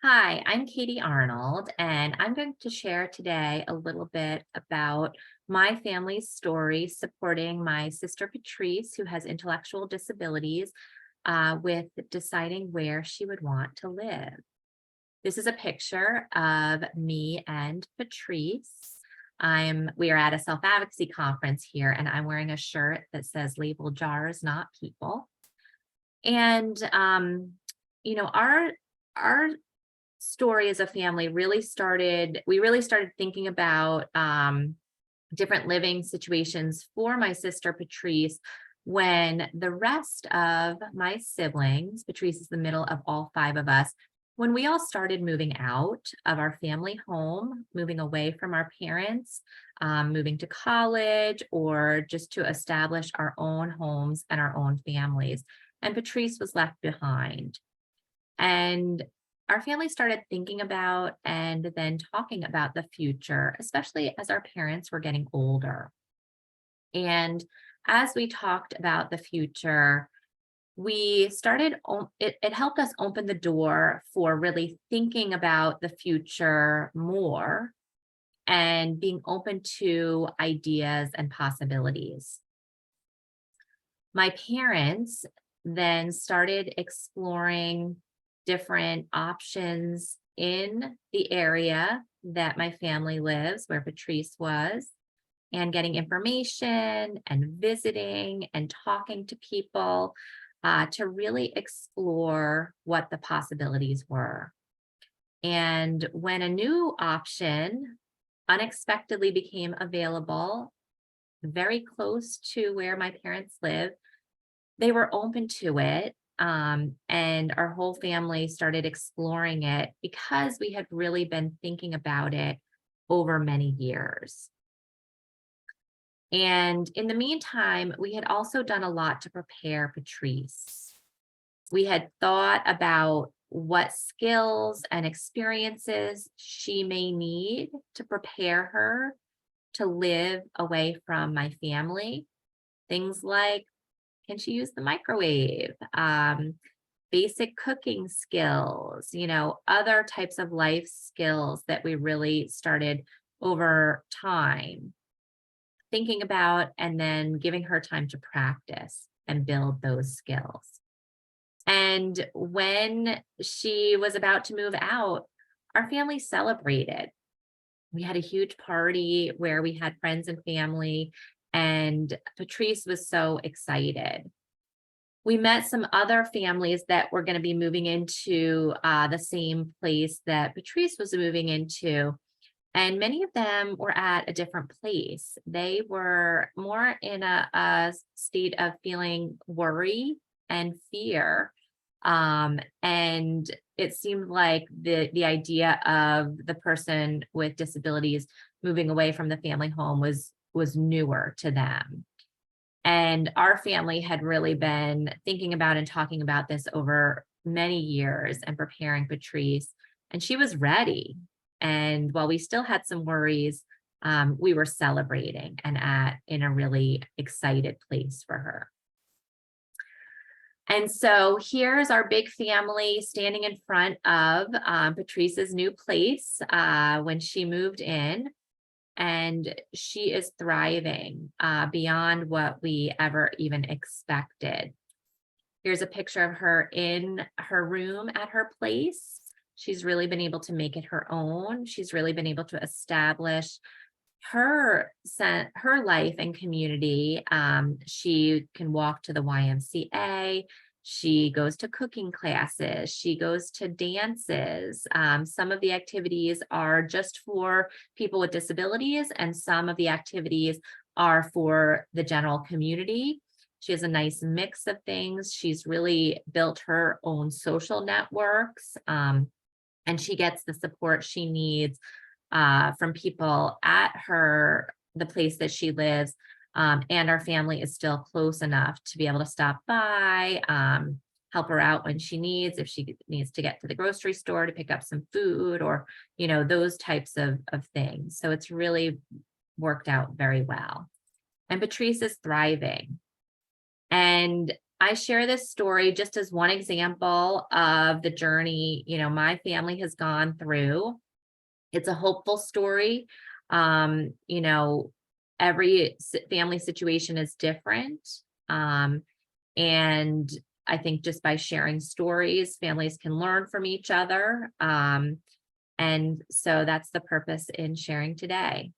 Hi, I'm Katie Arnold, and I'm going to share today a little bit about my family's story supporting my sister Patrice, who has intellectual disabilities, with deciding where she would want to live. This is a picture of me and Patrice. We are at a self-advocacy conference here, and I'm wearing a shirt that says label jars, not people. And our story as a family we really started thinking about different living situations for my sister Patrice when the rest of my siblings, Patrice is the middle of all five of us, when we all started moving out of our family home, moving away from our parents, moving to college, or just to establish our own homes and our own families. And Patrice was left behind. And our family started thinking about and then talking about the future, especially as our parents were getting older. And as we talked about the future, it helped us open the door for really thinking about the future more and being open to ideas and possibilities. My parents then started exploring different options in the area that my family lives, where Patrice was, and getting information and visiting and talking to people to really explore what the possibilities were. And when a new option unexpectedly became available very close to where my parents live, they were open to it. And our whole family started exploring it because we had really been thinking about it over many years. And in the meantime, we had also done a lot to prepare Patrice. We had thought about what skills and experiences she may need to prepare her to live away from my family. Things like, can she use the microwave? Basic cooking skills, other types of life skills that we really started over time thinking about, and then giving her time to practice and build those skills. And when she was about to move out, our family celebrated. We had a huge party where we had friends and family, and Patrice was so excited. We met some other families that were going to be moving into the same place that Patrice was moving into. And many of them were at a different place. They were more in a state of feeling worry and fear. And it seemed like the idea of the person with disabilities moving away from the family home was newer to them. And our family had really been thinking about and talking about this over many years and preparing Patrice, and she was ready. And while we still had some worries, we were celebrating and in a really excited place for her. And so here's our big family standing in front of Patrice's new place when she moved in. And she is thriving beyond what we ever even expected. Here's a picture of her in her room at her place. She's really been able to make it her own. She's really been able to establish her life and community. She can walk to the YMCA. She goes to cooking classes. She goes to dances. Some of the activities are just for people with disabilities, and some of the activities are for the general community. She has a nice mix of things. She's really built her own social networks, and she gets the support she needs from people at the place that she lives. And our family is still close enough to be able to stop by, help her out when she needs, if she needs to get to the grocery store to pick up some food, or, those types of things. So it's really worked out very well. And Patrice is thriving. And I share this story just as one example of the journey, my family has gone through. It's a hopeful story. Um, you know, every family situation is different. Um, and I think just by sharing stories, families can learn from each other. And so that's the purpose in sharing today.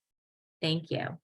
Thank you.